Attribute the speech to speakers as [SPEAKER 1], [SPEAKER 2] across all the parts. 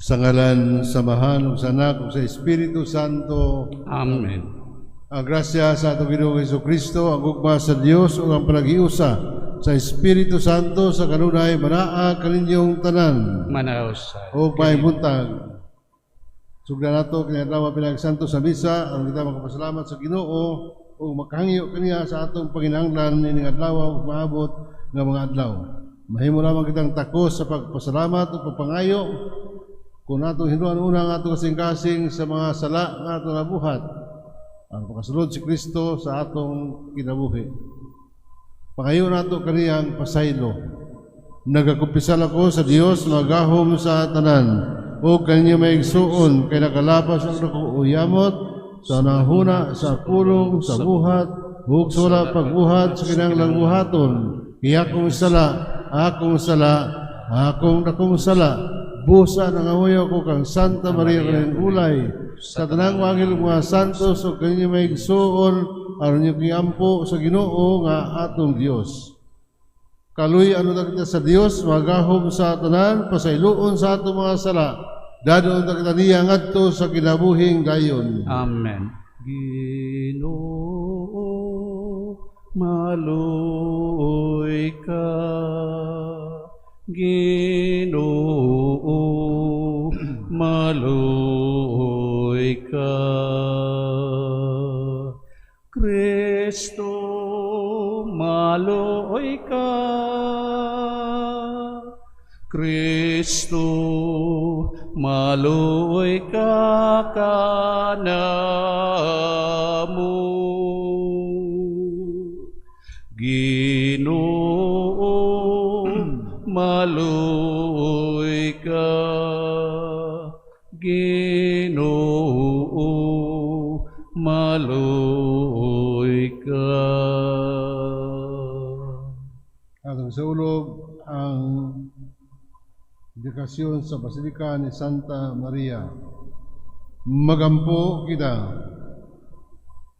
[SPEAKER 1] Sa ngalan, samahan, ug sa Anak, ug sa Espiritu Santo.
[SPEAKER 2] Amen.
[SPEAKER 1] Ang grasya sa atong Ginoong Jesucristo, ang ugma sa Dios ug ang panagiusa sa Espiritu Santo sa kanunay manaa kaninyong tanan.
[SPEAKER 2] Manausay.
[SPEAKER 1] O may buntag. Sugdan nato kinadlaw pinagsanto sa misa, ang kita magpasalamat sa Ginoo o makahangyo kaniya sa atong panginahanglan ining adlaw ug maabot nga mga adlaw. Mahimo lamang kitang takos sa pagpasalamat ug pagpangayo kung natong hinduan unang ato kasing-kasing sa mga sala nga ato nabuhat, ang pagkasulod si Kristo sa atong kinabuhi. Pangayo nato kaniyang pasaylo. Nagakumpisal ako sa Dios magahom sa tanan o kanya may igsuon kay nakalapas ang nakuuyamot sa nahuna, sa pulong, sa buhat, hug sa wala pagbuhat sa kinanglang buhaton. Kaya akong sala, akong sala, busa nangamuyo ko kang Santa Maria ng ulay, sa tanang wangil mga santos o kanya may igsuon, aron niyo kiampo sa Ginoo nga atong Dios. Kaluy ano ta kita sa Dios, magahom sa tanan, pasayloon sa atong mga sala, dadoon ta kita niya ngadto sa kinabuhing dayon.
[SPEAKER 2] Amen. Ginoo, maluoy ka. Ginoo, maluoy ka. Kristo, maluoy ka. Kristo, maluoy ka kanamo. Ginoo, maluoy ka. Ginoo, maluoy ka.
[SPEAKER 1] Atong sa ulog ang dedikasyon sa Basilika ni Santa Maria. Magampo kita.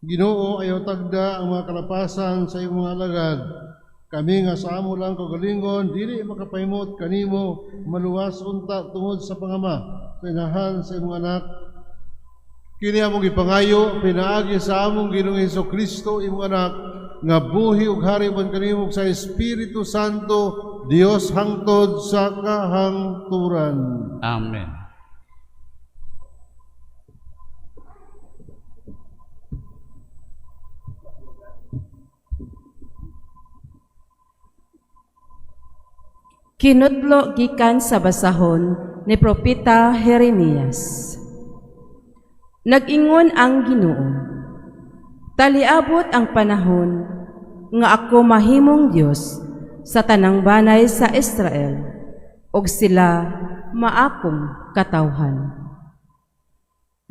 [SPEAKER 1] Ginoo, ayaw tagda ang mga kalapasan sa iyong mga alagad. Kami nga sa amo lang kagalingon, dili makapahimot kanimo, maluwas unta tungod sa pangama, sa inahan sa imong anak. Kini among ipangayo, pinaagi sa among Ginoong Jesucristo, imong anak, nga buhi ug hari man kanimo sa Espiritu Santo, Dios hangtod sa kahangturan.
[SPEAKER 2] Amen.
[SPEAKER 3] Kinutlo gikan sa basahon ni Propeta Jeremias. Nag-ingon ang Ginoo, taliabot ang panahon nga ako mahimong Dios sa tanang banay sa Israel, og sila maakong katawhan.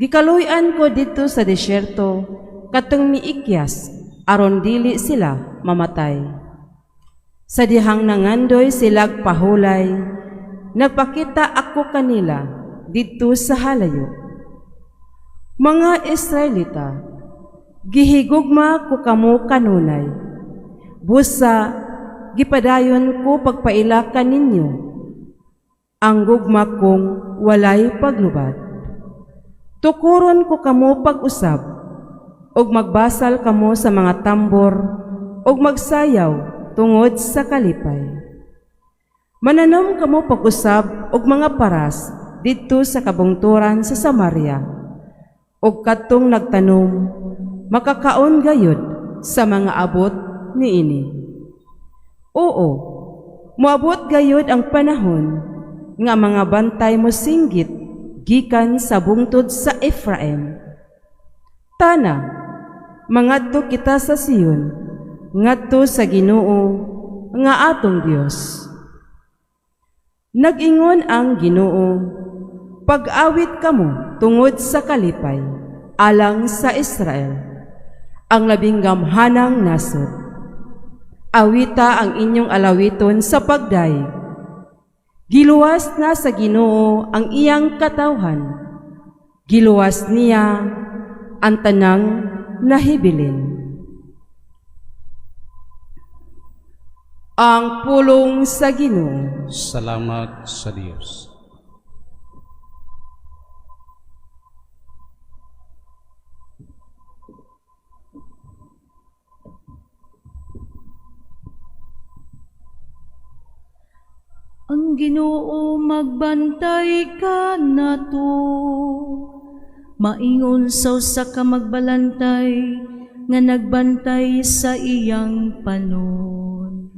[SPEAKER 3] Gikaluy-an ko dito sa desyerto katong miikyas aron dili sila mamatay. Sa dihang nangandoy silag pahulay, nagpakita ako kanila dito sa halayo. Mga Israelita, gihigugma ko kamo kanunay. Busa, gipadayon ko pagpailakan ninyo. Ang gugma kong walay paglubad. Tukuron ko kamo pag-usab, og magbasal kamo sa mga tambor, og magsayaw tungod sa kalipay. Mananom kamo pag-usab og mga paras didto sa kabungturan sa Samaria. Og kadtong nagtanom, makakaon gayud sa mga abot niini. Oo, moabot gayud ang panahon nga mga bantay mo singgit gikan sa bungtod sa Ephraim. Tana, mangadto kita sa Sion, ngadto sa Ginoo nga atong Dios. Nag-ingon ang Ginoo, pag-awit kamo tungod sa kalipay, alang sa Israel, ang labing gamhanang nasod. Awita ang inyong alawiton sa pagdaig. Giluwas na sa Ginoo ang iyang katawhan. Giluwas niya ang tanang nahibilin. Ang pulong sa Ginoo.
[SPEAKER 2] Salamat sa Diyos.
[SPEAKER 4] Ginoo magbantay ka nato, maingon sa usa ka magbalantay nga nagbantay sa iyang panon.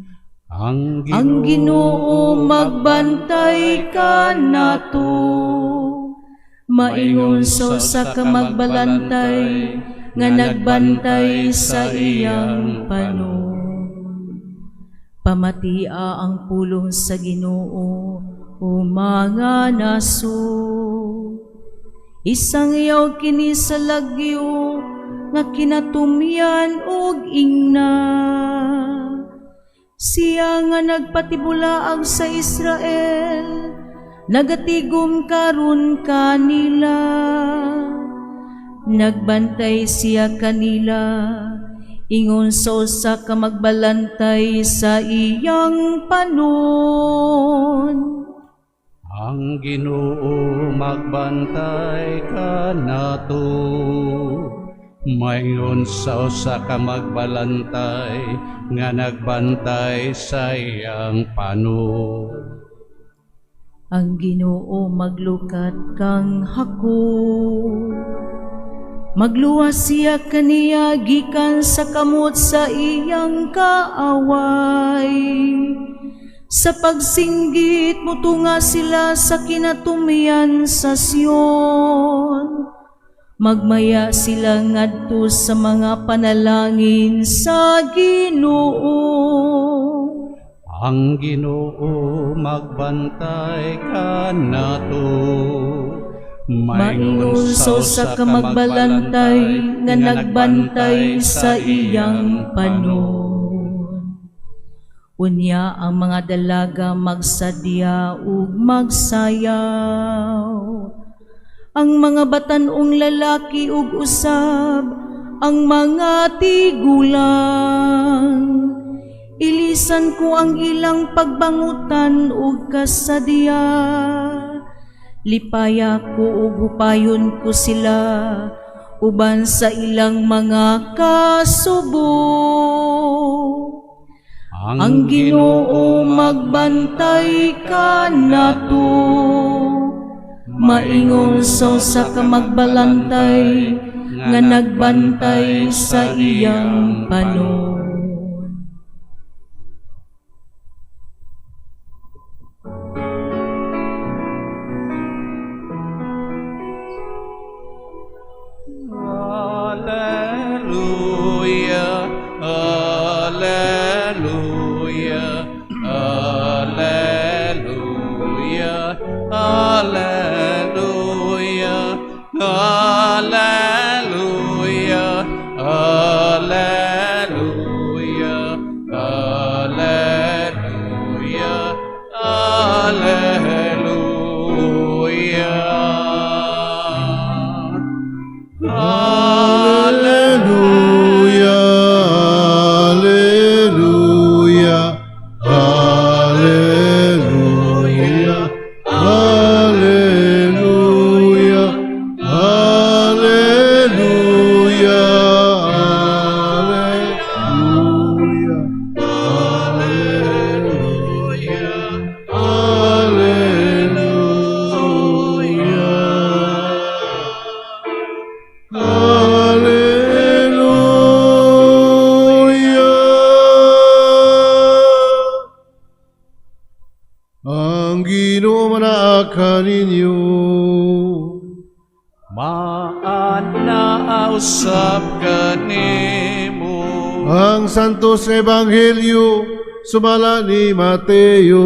[SPEAKER 2] Ang
[SPEAKER 4] Ginoo magbantay ka nato, maingon sa usa ka magbalantay nga nagbantay sa iyang panon. Pamatia ang pulong sa Ginoo o mga naso, isang iyaw kini sa lagyo nga kinatumyan og ingna. Siya nga nagpatibulaag sa Israel, nagatigom karon kanila. Nagbantay siya kanila, ingon sa usa ka magbalantay sa iyang panon.
[SPEAKER 2] Ang Ginoo magbantay ka nato, mayon sa usa ka magbalantay nga nagbantay sa iyang panon.
[SPEAKER 4] Ang Ginoo maglukat kang hako, magluwas siya kaniya gikan sa kamot sa iyang kaaway. Sa pagsinggit mutunga sila sa kinatumian sa Sion. Magmaya sila ngadto sa mga panalangin sa Ginoo.
[SPEAKER 2] Ang Ginoo magbantay ka nato,
[SPEAKER 4] maingon sa usa ka magbalantay nga nagbantay sa iyang panon. Unya ang mga dalaga magsadya ug magsayaw, ang mga batanong lalaki ug usab ang mga tigulang. Ilisan ko ang ilang pagbangutan ug kasadya, lipaya ko ug hupayon ko sila uban sa ilang mga kasubo. Ang Ginoo magbantay ka nato, maingon sa usa ka magbalantay nga nagbantay sa iyang panon.
[SPEAKER 2] Hallelujah, hallelujah, hallelujah, hallelujah, hallelujah, hallelujah, hallelujah,
[SPEAKER 1] Ang Ginoo manaa ninyo.
[SPEAKER 2] Maanausap kanimo.
[SPEAKER 1] Ang Santos Ebanghelyo sumala ni Mateo.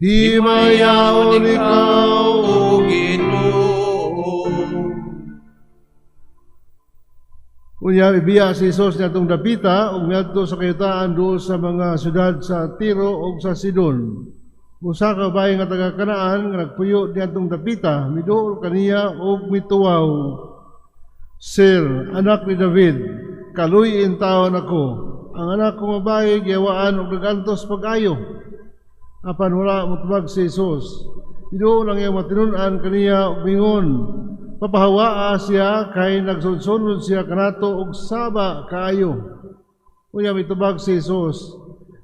[SPEAKER 1] Himayaon ikaw,
[SPEAKER 2] O Ginoo.
[SPEAKER 1] Unya ibiya si Jesus niatong dapita ug ngadto sa kayutaan do sa mga syudad sa Tiro ug sa Sidon. Usa ka bayi nga taga Kanaan nga nagpuyo niadtong dapita, miduol kaniya og mituwaw. Sir, anak ni David, kaluy-in taon ako. Ang anak kong babae giyawaan og nagantos pag-ayo. Apan wala motubag si Jesus. Miduol lang iyang matinun-an kaniya og mingon. Papahawaa siya kay nagsunod siya kanato og saba kaayo. Unya mitubag si Jesus.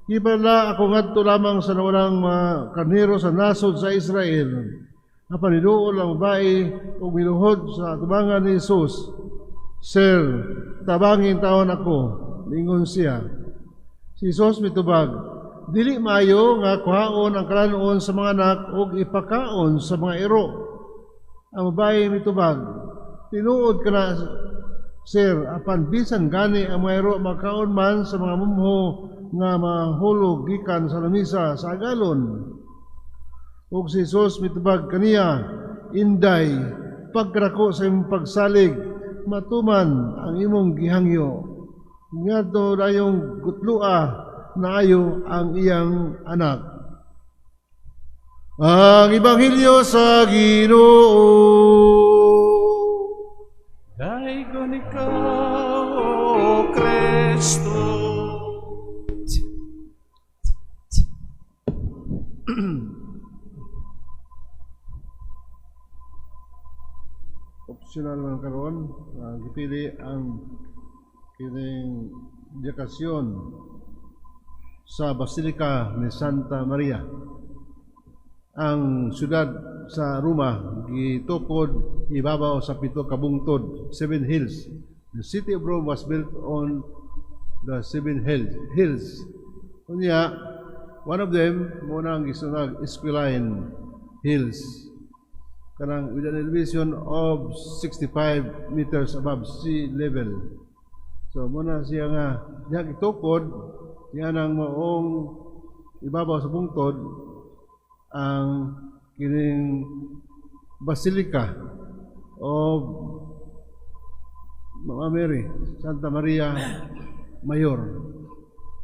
[SPEAKER 1] Ibala ako ngadto lamang sa nawalang mga karnero sa nasod sa Israel. Napaniduol ang babae o minuhod sa tubangan ni Jesus. Sir, tabangin taon ako, lingon siya. Si Jesus mitubag, dili maayo nga kuhaon ang kalanon sa mga anak o ipakaon sa mga iro. Ang babae mitubag, tinuod ka na, Sir, apan bisan gani ang mga iro makaon man sa mga mumho nga mahulog gikan sa lamisa sa agalon. Ug si Jesus mitubag kaniya, Inday, pagkrako sa imong pagsalig, matuman ang imong gihangyo. Ngadto dayong gutlua naayo ang iyang anak. Ang Ebanghelyo sa Ginoo.
[SPEAKER 2] Daigon ikaw, O Kristo.
[SPEAKER 1] Optional man karon, gipili ang kining dedikasyon sa Basilika ni Santa Maria. Ang syudad sa Roma gitukod ibabaw sa pito ka bungtod, 7 hills. The city of Rome was built on the 7 hills. Kunya, one of them muna ang gisunag Esquiline Hills, kanang with an elevation of 65 meters above sea level. So muna siya nga diha gitukod, diha nang maong ibabaw sa bungtod ang kining Basilica of Mama Mary, Santa Maria Mayor.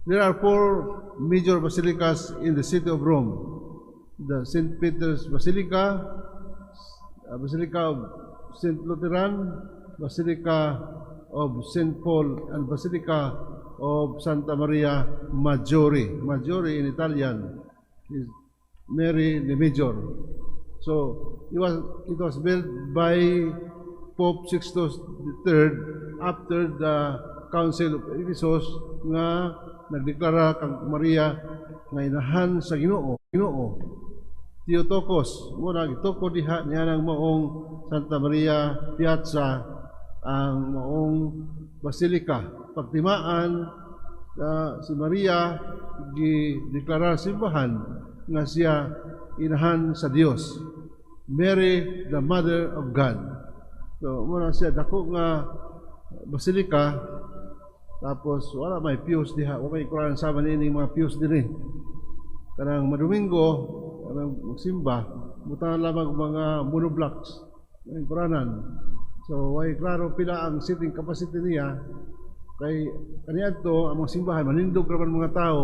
[SPEAKER 1] There are 4 major basilicas in the city of Rome. The St. Peter's Basilica, Basilica of St. Lutheran, Basilica of St. Paul, and Basilica of Santa Maria Maggiore. Maggiore in Italian is Mary the Major. So it was built by Pope Sixtus III after the Council of Ephesus nga nagdeklara kang Maria nga inahan sa Ginoo. Theotokos, muna gitukod diha niya ng maong Santa Maria Piazza ang maong Basilika. Pagtimaan si Maria gideklara simbahan nga siya inahan sa Dios. Mary, the Mother of God. So, muna siya dako nga Basilika, tapos wala may pews diha, wala may Quran sa maning mga pews dinhi. Kanang madomingo, kanang magsimba, butangan lamang mga monoblocks ng Quranan. So, way klaro pila ang seating capacity niya. Kay kaniadto ang mga simbahan manindog ra man mga tao.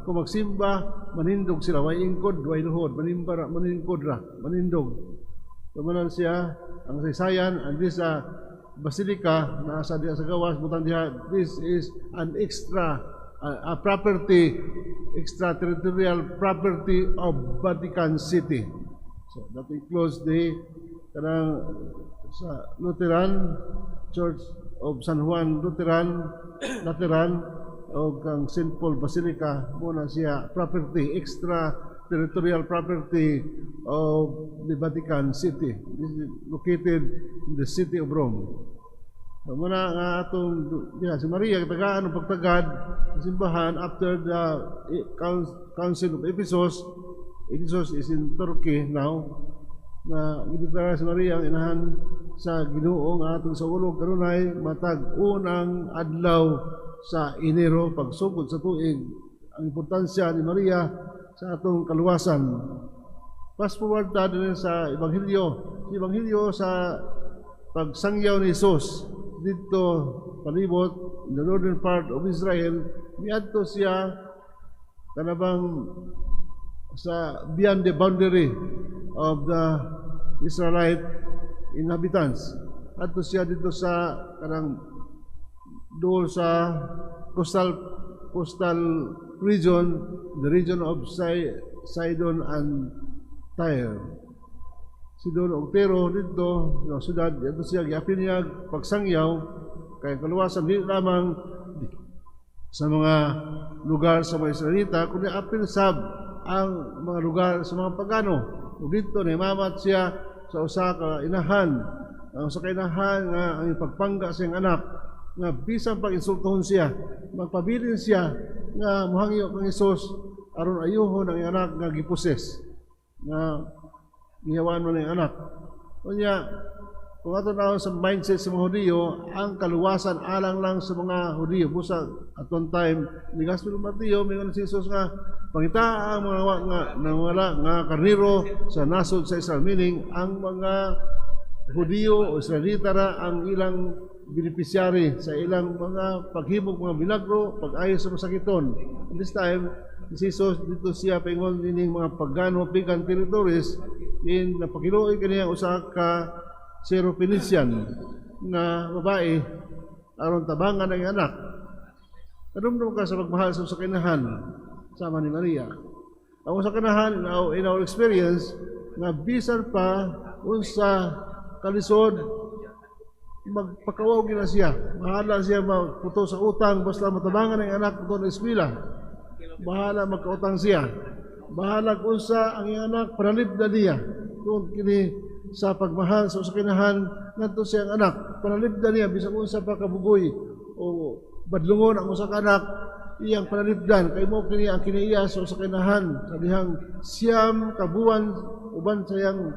[SPEAKER 1] Kung magsimba, manindog sila, way ingkod, way luhod, manindog ra, manindog. So, manan siya ang saysayan and this Basilica na sa diha sa gawas butang diha, this is an extraterritorial property of Vatican City. So that includes the kanang sa Lutheran Church of San Juan Lateran o kang St. Paul Basilica muna siya property, extraterritorial property of the Vatican City. This is located in the city of Rome. So, muna nga atong si Maria katagaan ng pagtagad ng simbahan after the Council of Ephesus. Ephesus is in Turkey now. Na gideklara si Maria ang inahan sa Ginoo nga atong sa ulo kanunay matag unang adlaw sa Enero pagsugod sa tuig. Ang importansya ni Maria sa atong kaluwasan. Fast forward din sa Ebanghelyo. Sa Ebanghelyo sa pagsangyaw ni Jesus dito palibot in the northern part of Israel, miadto siya kanabang sa beyond the boundary of the Israelite inhabitants. Adto siya dito sa kanang dool sa coastal region, the region of Sidon and Tyre. Sidon og Tiro dito sa syudad, dito siya giapil niya pagsangyaw kay kaluwasan di lamang sa mga lugar sa mga Israelita, kundi apil sab ang mga lugar sa mga pagano. Ug dito naimamat siya sa usa ka inahan, ang usa ka inahan nga ang pagpangga sa iyang anak, nga bisan pag insultohon siya, magpabilin siya nga mohangyo kang Hesus aron ayuhon ang iyang anak nga giposes, nga gihawan mo na iyang anak. Unya, kung ato na sa mindset sa mga Hudiyo, ang kaluwasan alang lang sa mga Hudiyo. Busa, at one time, ni Gospel of Mateo, may si Jesus nga, pangita ang mga wala nga karniro sa nasod sa Israel. Meaning, ang mga Hudiyo o Israelita ra ang ilang beneficiary sa ilang mga paghimog, mga milagro, pag-ayos sa masakiton. In this time, si Jesus, dito siya paingon dining mga pagano, pagan territories, in napakiluoy kaniya usa ka Syro-Phoenician na babae aron tabangan ang anak. Kadumdum ka sa pagmahal sa kinahan sama ni Maria. Ang sa kinahan in our experience nga bisan pa unsa kalisod magpakawag na siya. Bahala siya magputo sa utang basta matabangan ang anak puto ng eskwela. Bahala magkautang siya. Bahala kung sa ang iyang anak panalib na niya. Kung kini sa pagmahal sa usakinahan ngadto siyang anak panalipdan niya bisan unsa pa kabugoy o badlungon ang usa ka anak iyang panalipdan kay mo kini ang kiniya sa usakinahan sa dihang siyam ka buwan uban sa iyang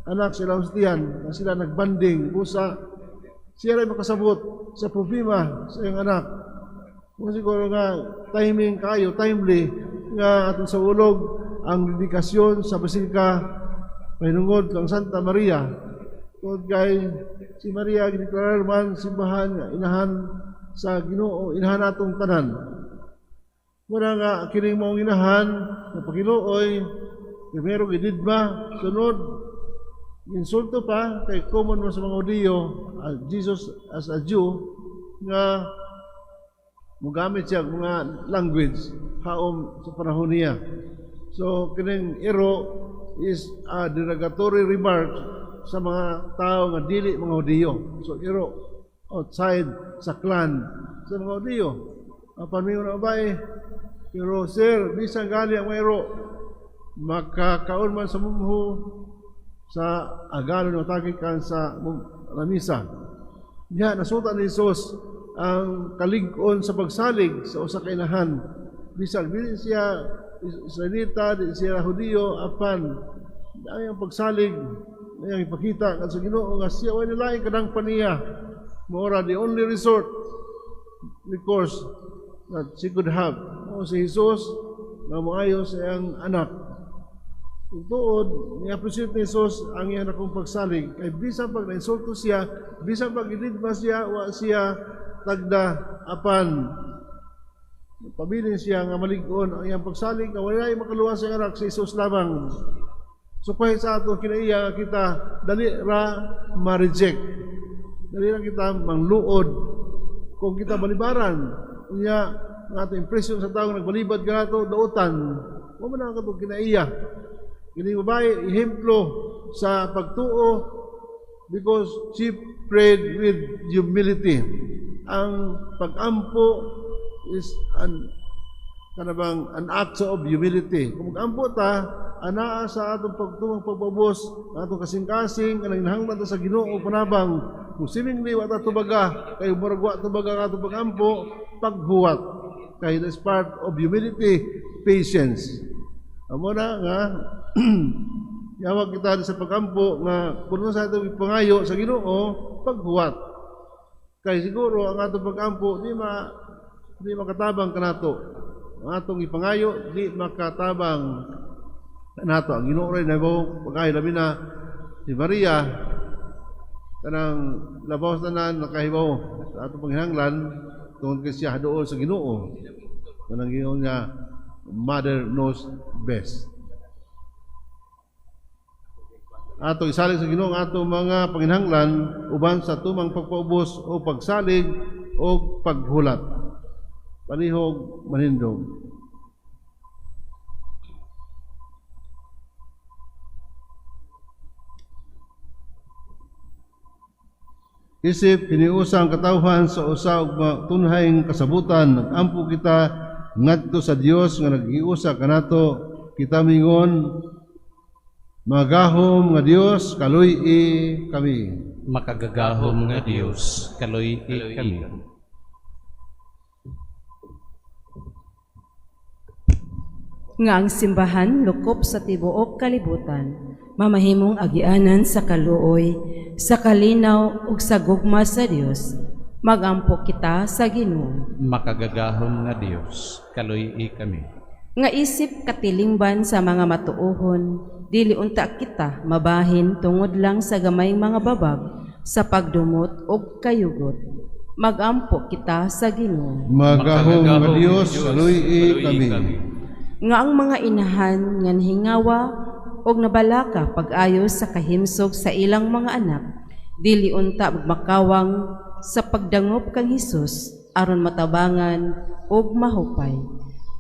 [SPEAKER 1] anak sila ustihan na sila nagbanding busa siya ray makasabot sa problema sa iyang anak. Kung siguro nga timing kayo timely nga atong sa ulog ang dedikasyon sa Basilika Pahinungod kang Santa Maria. Tungod kay si Maria gideklarar man simbahan inahan sa Ginoo, inahan atong tanan. Muna nga kining maong inahan na Panginoon primero gididma, sunod insulto pa kay common mo sa mga Hudiyo, Jesus as a Jew nga mugamit siya mga language haom sa panahon niya. So kining ero is a derogatory remark sa mga tao nga dili mga Hudiyo. So iro outside sa clan sa mga Hudiyo. Apan may una babae, pero sir, bisan gali ang mayro makakaon man sa mumho sa agalon o tagikan sa lamisa. Diha nasuta ni Jesus ang kalig-on sa pagsalig sa usa ka inahan. Bisan dili siya Israelita, di siya Hudiyo, apan ang pagsalig ang ipakita sa Ginoo nga siya wala lain kadang paniya mora the only resort recourse that she could have o si Jesus na maayo sa iyang anak. Tuod, ni-appreciate ni Jesus ang iyang akong pagsalig kay bisan pag na-insulto siya, bisan pag ididma siya, wa siya tagda apan pabilin siya nga malig-on ang iyang pagsalig nga wala ay makaluwas sa anak sa Jesus lamang. So kahit sa ato kinaiya kita dali ra ma-reject. Dali ra kita mangluod kung kita balibaran. Unya nga ato impression sa tao nagbalibad ka nato dautan. Mo man ang katong kinaiya. Kini babae ehemplo sa pagtuo because she prayed with humility. Ang pag-ampo is an act of humility. Kung mag-ampo ta, anaa sa atong pagtuong pagbabos, atong kasing-kasing, kanang hinahanglan ta sa Ginoo panabang, kung seemingly wa ta tubaga, kay murag wa tubaga atong pag-ampo, paghuwat. Kay is part of humility, patience. Amo na nga, yawag kita sa pag-ampo, nga puno sa atong ipangayo sa Ginoo, paghuwat. Kay siguro, ang atong pag-ampo, di makatabang kanato. Ang atong ipangayo, di makatabang kanato. Ang Ginoo ray nabo pagay labi na si Maria kanang labaw tanan nakahibaw sa atong panghinanglan tungod kay siya doon sa Ginoo. Kanang Ginoo niya mother knows best. Ato isalig sa Ginoo ang atong mga panghinanglan uban sa tumang pagpaubos o pagsalig o paghulat. Palihog manindog. Isip hiniusa ang katawhan sa usa ug matunhayng kasabutan, nagampo kita ngadto sa Dios nga nag-iusa kanato, kita mingon magahom nga Dios kaluy-i kami.
[SPEAKER 2] Makagagahom nga Dios, kaluy-i kami.
[SPEAKER 3] Nga ang simbahan lukop sa tibuok kalibutan, mamahimong agianan sa kaluoy, sa kalinaw ug sa gugma sa Dios, magampo kita sa Ginoo.
[SPEAKER 2] Makagagahom nga Dios, kaluy-i kami.
[SPEAKER 3] Nga isip katilingban sa mga matuohon, dili unta kita mabahin tungod lang sa gamay mga babag sa pagdumot ug kayugot. Magampo kita sa Ginoo.
[SPEAKER 1] Magahom nga Dios kaluy-i kami.
[SPEAKER 3] Nga ang mga inahan nga hingawa og nabalaka pag-ayo sa kahimsog sa ilang mga anak, dili unta magmakawang sa pagdangop kang Hesus aron matabangan ug mahupay.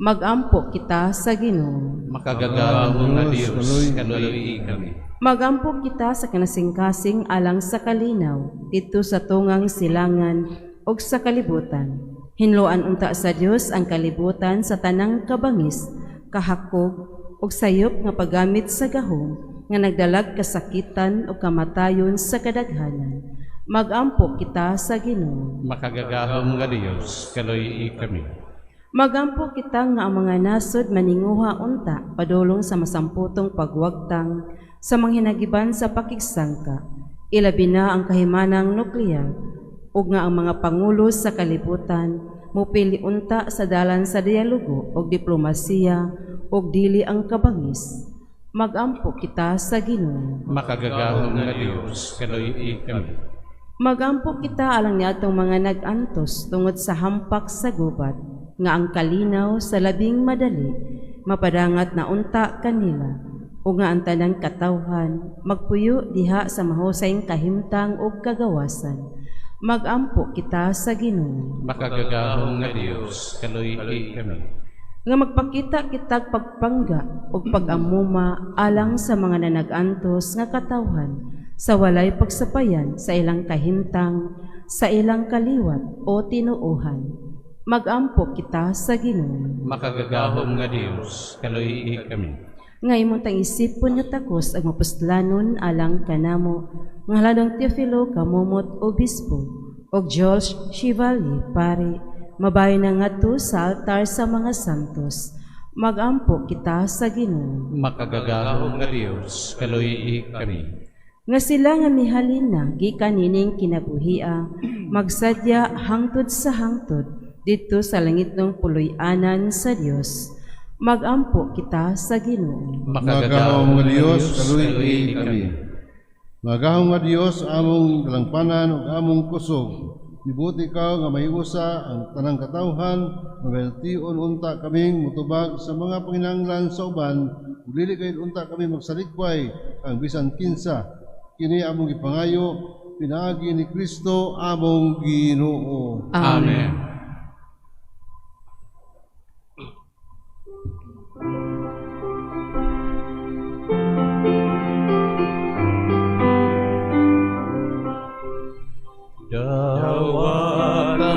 [SPEAKER 3] Magampo kita sa Ginoo.
[SPEAKER 2] Makagagahom nga Dios, kaluy-i kami.
[SPEAKER 3] Magampo kita sa kanasingkasing alang sa kalinaw dito sa tungang silangan ug sa kalibutan. Hinluan unta sa Dios ang kalibutan sa tanang kabangis, kahakog ug sayop nga paggamit sa gahom nga nagdalag kasakitan o kamatayon sa kadaghanan. Magampo kita sa Ginoo.
[SPEAKER 2] Makagagahom nga Dios, kaluy-i kami.
[SPEAKER 3] Magampo kita nga ang mga nasod maninguha unta padulong sa masamputong pagwagtang sa mga hinagiban sa pakigsangka, ilabi na ang kahimanang nukleyar, ug nga ang mga pangulo sa kalibutan mupili unta sa dalan sa dialogo ug diplomasiya ug dili ang kabangis. Magampo kita sa Ginoo.
[SPEAKER 2] Makagagahom nga Dios, kaluy-i kami.
[SPEAKER 3] Magampo kita alang niadtong mga nag-antos tungod sa hampak sa gubat, nga ang kalinaw sa labing madali mapadangat na unta kanila, o nga ang tanang katawhan magpuyo diha sa mahusayng kahimtang ug kagawasan. Magampo kita sa Ginoo.
[SPEAKER 2] Makagagahom nga Dios, kaluy-i kami.
[SPEAKER 3] Nga magpakita kitag pagpangga ug pag-amuma alang sa mga nanag-antos nga katawhan sa walay pagsapayan sa ilang kahimtang, sa ilang kaliwat o tinuuhan. Magampo kita sa Ginoo.
[SPEAKER 2] Makagagahom nga Dios, kaluy-i kami.
[SPEAKER 3] Nga imong tang isipon nga takos ang mapustlanon alang kanamo, nga haladong Teofilo Kamumot Obispo, og George Chivali Pare, mabayo na ngadto sa altar sa mga santos. Magampo kita sa Ginoo.
[SPEAKER 2] Makagagahom nga Dios, kaluy-i kami.
[SPEAKER 3] Nga sila nga mihalin na gikan nining kinabuhia, magsadya hangtod sa hangtod dito sa langit ng puloy-anan sa Dios. Magampo kita sa Ginoo.
[SPEAKER 1] Magahom nga Dios kaluy-i kami. Magahom nga Dios among kalangpanan ug among kusog. Ibuti ka nga mahiusa ang tanang katawhan, mabaltion unta kaming mutubag sa mga panginahanglan sa uban, ug dili kay unta kami magsaligway ang bisan kinsa. Kini among gipangayo pinaagi ni Kristo among Ginoo.
[SPEAKER 2] Amen. Dawata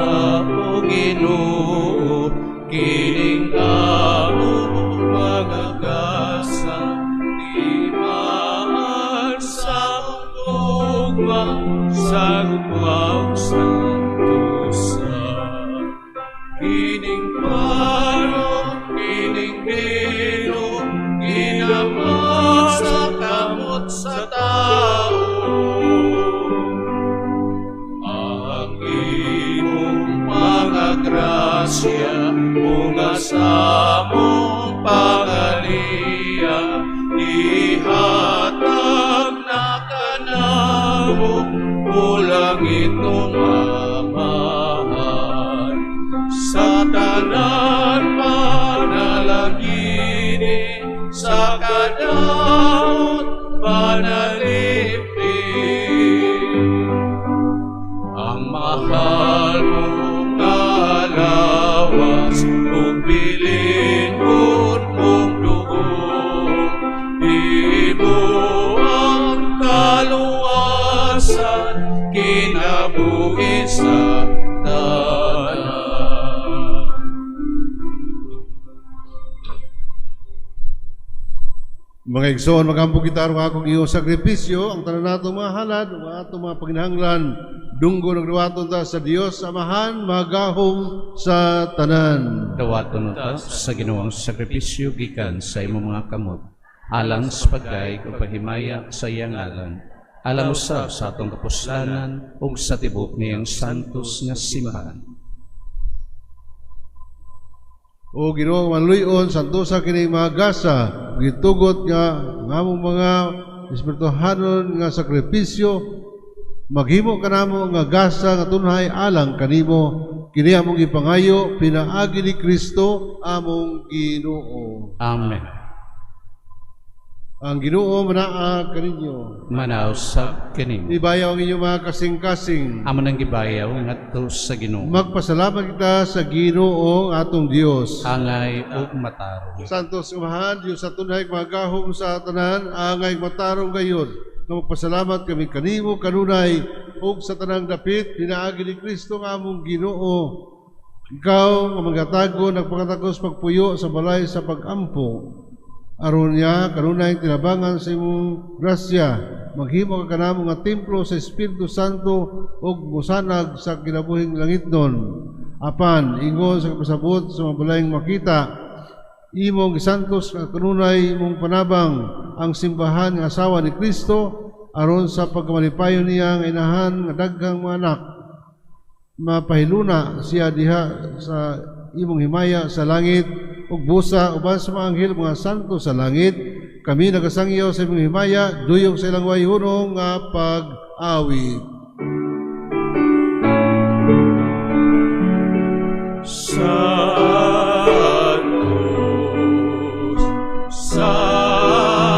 [SPEAKER 2] o Ginoo, kining among mga gasa, di maan sa tugma, sa gugmaw sa tusa. Kining paro, kining bino, ginamot sa kamot sa tao. Grasya, mga samong pangaliya, ihatag na kanawo, ulangit nung amahan. Sa tanan panalangini, sa kadaot panalipin. Ang mahal mo lawas ug bilingon mong dugo, imo ang kaluwasan kinabuhi sa tanan.
[SPEAKER 1] Mga igsoon, maghambog kita nga akong iyong sakripisyo, ang tanan nato mga halad, mga atong mga paginahanglan, dunggo nagdawaton ta sa Dios Amahan, magahom sa tanan.
[SPEAKER 2] Dawaton ta sa Ginoong sakripisyo gikan sa imong mga kamot, alang sa pagkay kung pahimaya sa iyang ngalan, alam usab sa atong kapuslanan ug sa tibok niyang santos nga simbahan.
[SPEAKER 1] O Ginoo manluyon santosa kini mga gasa gitugot nga ngamong mga espirituhanon nga sakripisyo maghimo kanamo nga gasa nga tunhay alang kanimo kini among ipangayo pinaagi ni Kristo among Ginoo.
[SPEAKER 2] Amen.
[SPEAKER 1] Ang Ginoo manaa kaninyo.
[SPEAKER 2] Manaw sa kining.
[SPEAKER 1] Ibayaw ang inyong mga kasing-kasing.
[SPEAKER 2] Amo nang gibayaw ngadto sa Ginoo.
[SPEAKER 1] Magpasalamat kita sa Ginoo atong Dios.
[SPEAKER 2] Angay ug matarong.
[SPEAKER 1] Santos Amahan, Diyos sa tunay magahom sa tanan, angay matarong gayon. Na magpasalamat kami kanimo kanunay ug sa tanang dapit pinaagi ni Kristo nga among Ginoo. Ikaw nga magatago nagpakatagos pagpuyo sa balay sa pagampo. Aron niya kanunay tinabangan sa imong grasya maghimo ka kanamo nga templo sa Espiritu Santo ug musanag sa kinabuhing langitnon apan ingon sa kapasabot sa mabalayng makita imong gisantos nga kanunay imong panabang ang simbahan nga asawa ni Kristo aron sa pagkamalipayon niya nga inahan nga daghang mga anak mapahiluna siya diha sa imong himaya sa langit ug busa uban sa mga anghel mga santo sa langit kami nagasangyo sa imong himaya duyong sa ilang wayhunong nga pag-awit.
[SPEAKER 2] Santos, Santos,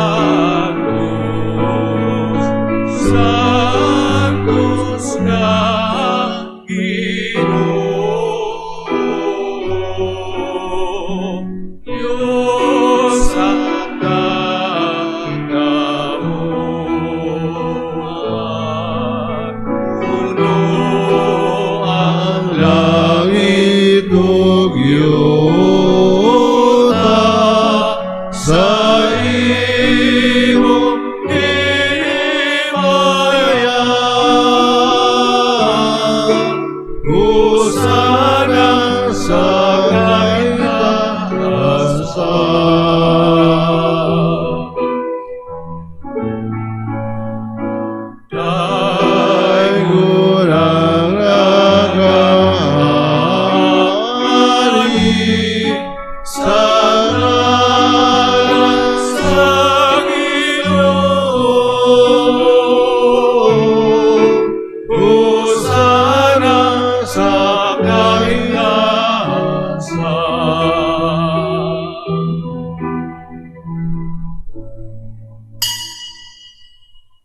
[SPEAKER 2] Santos nga Ginoo.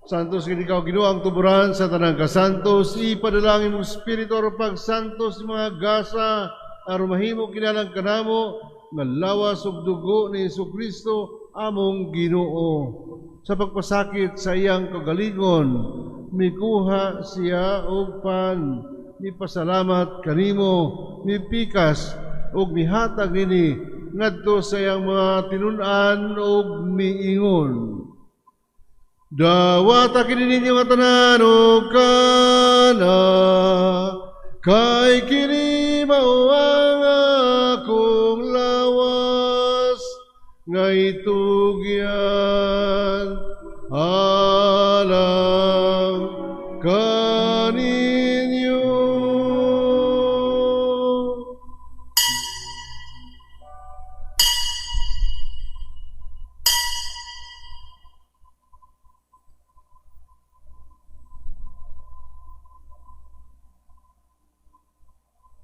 [SPEAKER 1] Santos kini ikaw Ginoo ang tuburan sa tanang kasantos ipadalangin mong espiritu aron pagsantos ng mga gasa aron mahimo kinalang kanamo nga lawas ug dugo ni Jesucristo among Ginoo sa pagpasakit sa iyang kagalingon mikuha siya og pan mipasalamat kanimo mipikas ug mihatag nini ngadto sa iyang mga tinun-an ug miingon. Dawata kini ninyo nga tanan o kana kay kini mao ang akong lawas nga itugyan alang kaninyo.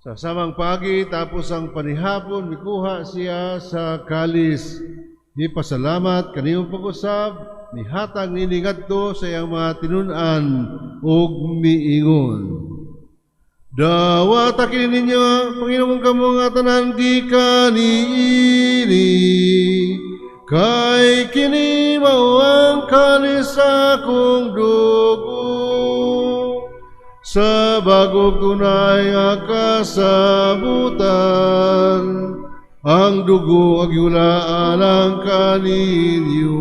[SPEAKER 1] Sa samang pagi, tapos ang panihapon, mikuha siya sa kalis. Ipasalamat, kaniyong pag-usab, mihatag nini ngadto sa iyang mga tinun-an ug miingon. Dawata kini ninyo, Panginoon kamo nga tanan gikan niini, kay kini mao ang kalis sa akong dugo. sa bagong tunay nga kasabutan, ang dugo ag alang kaninyo,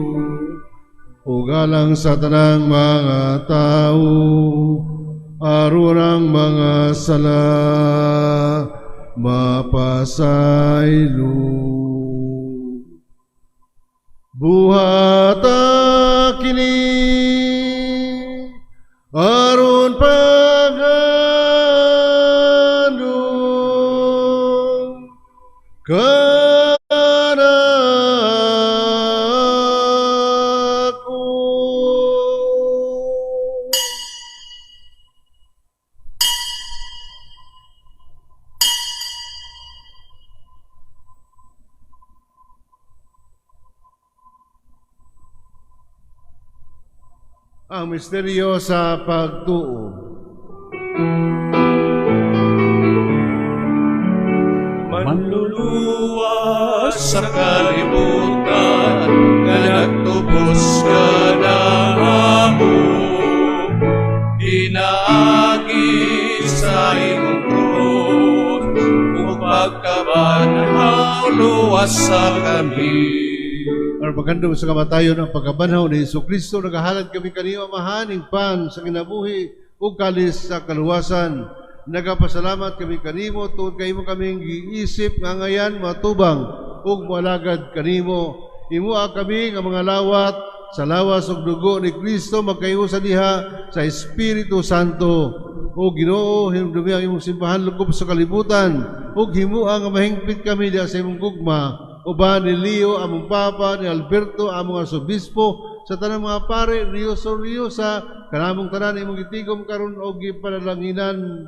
[SPEAKER 1] ug alang sa tanang mga tao, aron ang mga sala mapasaylo. Buhata kini aron pagandong kanako. Ang misteryo sa pagtuo.
[SPEAKER 2] Manluluwas sa kalibutan, nga nagtubos ka na amo, inaagi sa imong krus, ug pagkabanhaw luwas sa kami.
[SPEAKER 1] Ang pagkandong sa kamatayon ang pagkabanhaw ni Jesucristo, nagahalad kami kaniyo mahaning pan sa kinabuhi ug kalis sa kaluwasan. Nagapasalamat kami kanimo tungod kaymo kaming giisip nga ngayan matubang ug moalagad kanimo. Imua kami nga mga lawat sa lawas ug dugo ni Kristo magkayusa diha sa Espiritu Santo. O Ginoo, hinumdumi ang imong simbahan lukob sa kalibutan ug himua nga mahingpit kami diha sa imong gugma. Uban ni Leo, among Papa, ni Alberto, among Asobispo, sa tanang mga pare, Riosa, kanamong tanan, imong gitigom karon og gipanalanginan.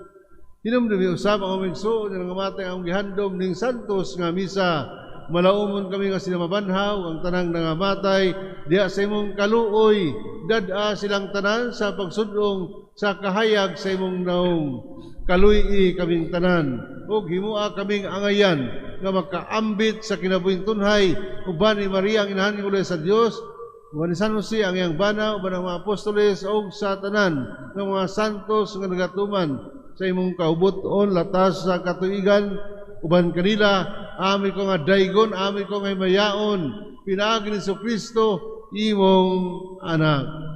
[SPEAKER 1] Hinumdumi usab ang aming suon, nga matay ang gihandom ning santos nga misa. Malaumon kami nga sinamabanhaw, ang tanang nangamatay, diya sa imong kaluoy, dada silang tanan sa pagsudong sa kahayag sa imong naong. Kaluy kaming tanan, ug himua kaming angayan, nga makaambit sa kinabuhing tunhay, uban ni Maria ang inahan ni sa Dios, uban ni San Jose ang iyang bana, uban ang mga apostoles, ug sa tanan ng mga santos nga nagatuman sa imong kaubuton latas sa katuigan, uban kanila, amin ko nga daygon, amin ko nga mayaon, pinaagi ni Jesucristo, imong anak.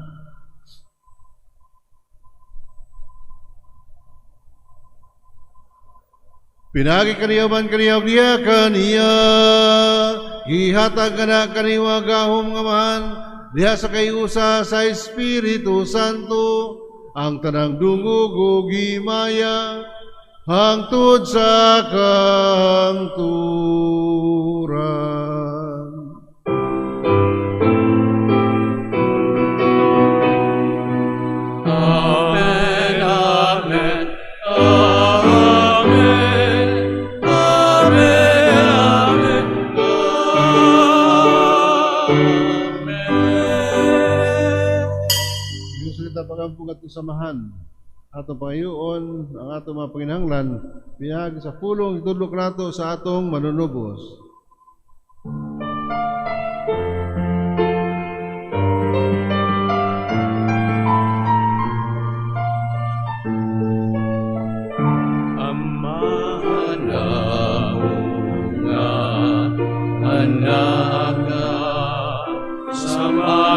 [SPEAKER 1] Pinagi kaniya man kaniya niya kaniya, ihatag ka na kaniwa gahom nga man, diha sa kayusa sa Espiritu Santo, ang tanang dungog o gimaya, hangtod sa kangturan.
[SPEAKER 2] Amen, amen,
[SPEAKER 1] pagambong at samahan atong pangayoon ang atong mga panginahanglan biyag sa pulong itudlok nato sa atong manunubos.
[SPEAKER 2] Amahan nga anak sa mga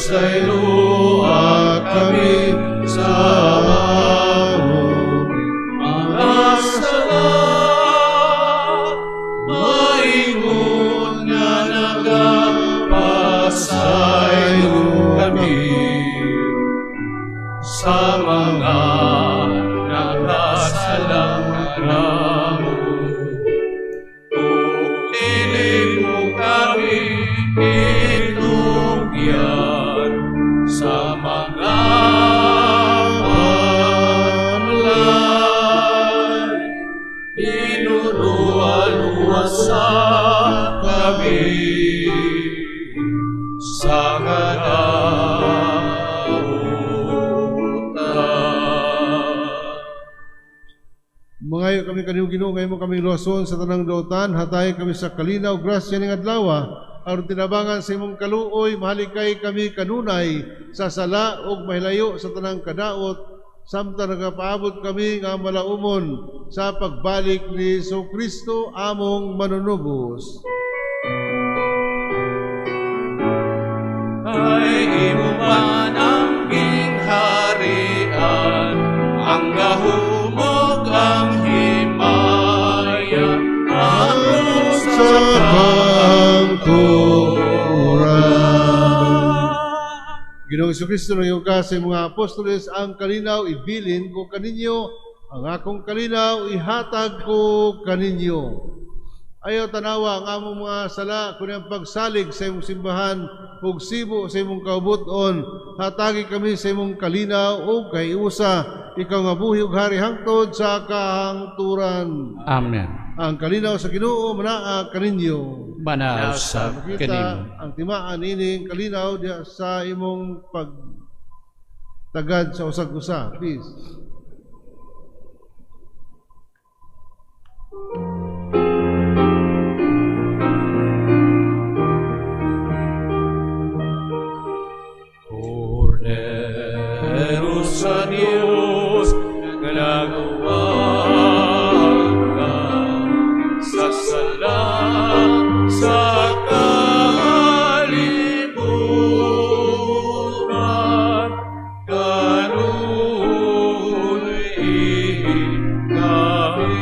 [SPEAKER 1] Sa
[SPEAKER 2] kami sa mga nakasalang Pumili mo kami itugyan sa mga panlay. Inuruan-uwasa kami sa
[SPEAKER 1] Mangayo kami kaniyong Ginoo, ngayon mo kami luwason sa tanang dautan, hatay kami sa kalinaw, grasya ning adlaw, aron tinabangan sa imong kaluoy, mahalikay kami kanunay sa sala ug mahilayo sa tanang kadaot, samtang nagapaabot kami nga malaumon sa pagbalik ni Kristo among manunubos.
[SPEAKER 2] Ay imo man ang gingharian, ang gahumog ang himaya, ang
[SPEAKER 1] Sa pangturan. Ginoong Kristo ng iyong kasi mga apostoles, ang kalinaw ibilin ko kaninyo, ang akong kalinaw ihatag ko kaninyo. Ayaw tanawa ang among mga sala kung ang pagsalig sa imong simbahan ug sibo sa imong kaubuton, hatagi kami sa imong kalinaw ug kayusa, ikaw nga buhi ug hari hangtod sa kahangturan.
[SPEAKER 2] Amen.
[SPEAKER 1] Ang kalinaw sa Ginoo manaa kaninyo.
[SPEAKER 2] Manaw sa
[SPEAKER 1] Makita
[SPEAKER 2] kanimo.
[SPEAKER 1] ang timaan ining kalinaw diya sa imong pagtagad sa usag-usa. Please.
[SPEAKER 2] Cordero sa Diyos, nagawag ka sa sala, sa kalibutan, kanunin kami.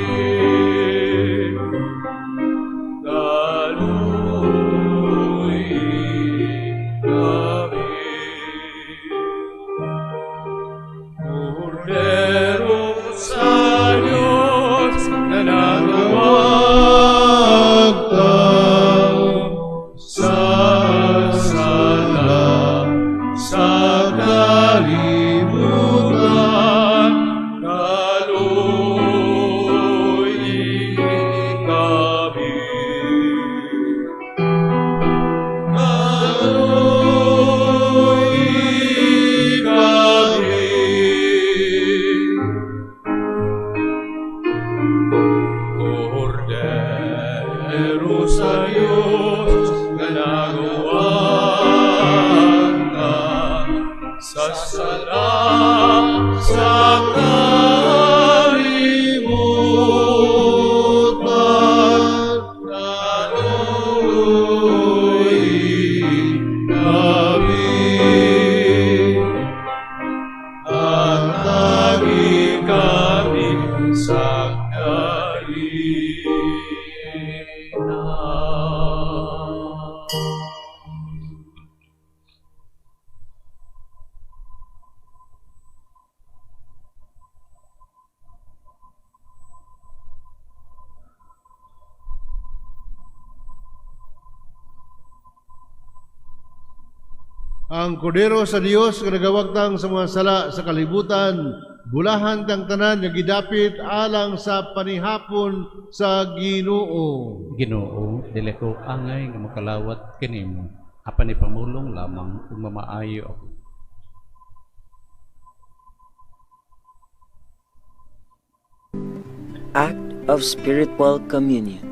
[SPEAKER 2] Kanunin kami. Cordero sa Diyos na nagawag ka sa sala, sa kalibutan, kaluoy kami. Kaluoy kami. Cordero sa Diyos na nagawag ka sa sala, sa kalibutan, kaluoy kami. At lagi kami sa
[SPEAKER 1] Ang kordero sa Dios nga nagawagtang sa mga sala sa kalibutan, bulahan tang tanan nga gidapit alang sa panihapon sa Ginoo.
[SPEAKER 2] Ginoo, dili ko angay nga makalawat kanimo, apan ipamulong lamang kung mamaayo ako.
[SPEAKER 5] Act of Spiritual Communion.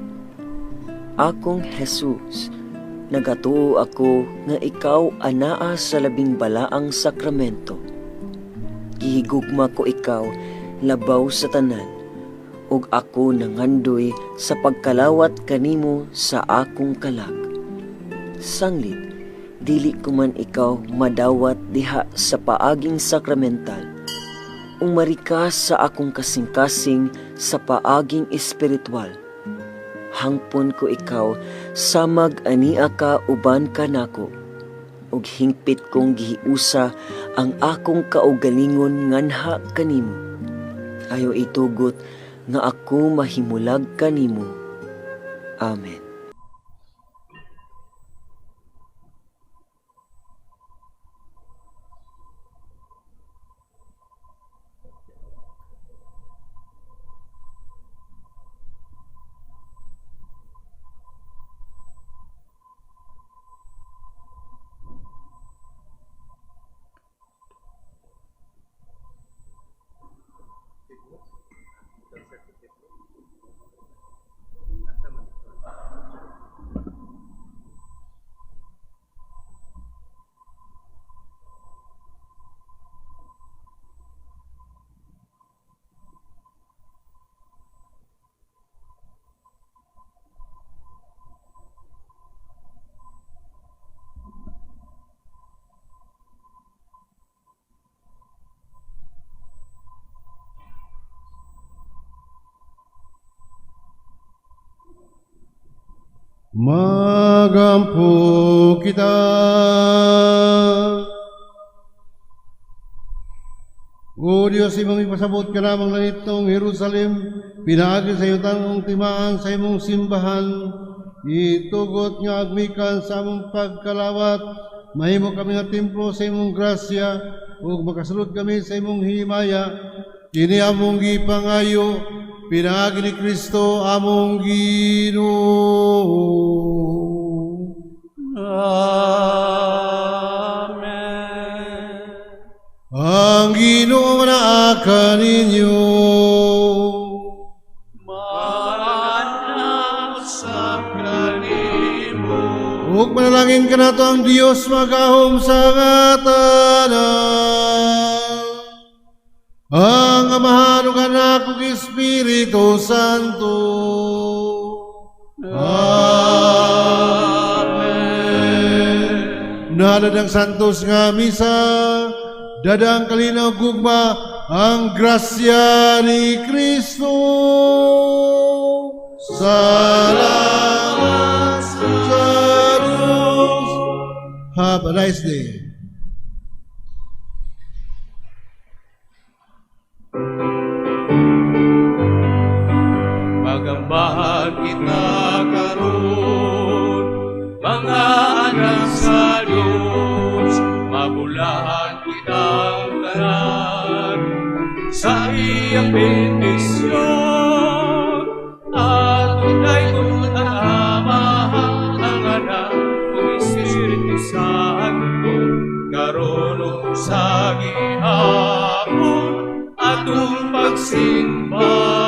[SPEAKER 5] Akong Jesus, nagatuo ako nga ikaw anaa sa labing balaang sakramento. Gihigugma ko ikaw labaw sa tanan, ug ako nangandoy sa pagkalawat kanimo sa akong kalag. Sanglit, dili ko man ikaw madawat diha sa paaging sakramental, umarikas sa akong kasing-kasing sa paaging espiritual. Hangpon ko ikaw samag ania ka uban kanako. ug hingpit kong gihiusa ang akong kaugalingon nganha kanimo. Ayo itugot nga ako mahimulag kanimo. Amen.
[SPEAKER 1] Magampo kita. O Diyos, imong ipasabot ka namang langitong Jerusalem, pinaagi sa iyo tanong timaan sa imong simbahan, itugot nga agmikan sa among pagkalawat, mahimo kami nga templo sa imong grasya, ug makasulod kami sa imong himaya, kini among gipangayo, pinaagi ni Kristo among Ginoo.
[SPEAKER 2] Amen.
[SPEAKER 1] Ang Ginoo na kaninyo.
[SPEAKER 2] Manap sa kanimo.
[SPEAKER 1] Ug manalangin ka nato ang Dios magahom sa ngatanan. Ang Amahan ug Anak ug Espiritu Santo. Amen. Naladang santos nga misa, dadang kalinaw gugma ang grasya ni Kristo. Salamat sa Diyos. Have a nice day.
[SPEAKER 2] Magambahan kita karon, mga anak sa Diyos, mabulahan kitang tanan sa iyang bendisyon. At tunay kong amahan ang Anak kong Espiritu Santo, karon ug sa gihapon atong pagsimba.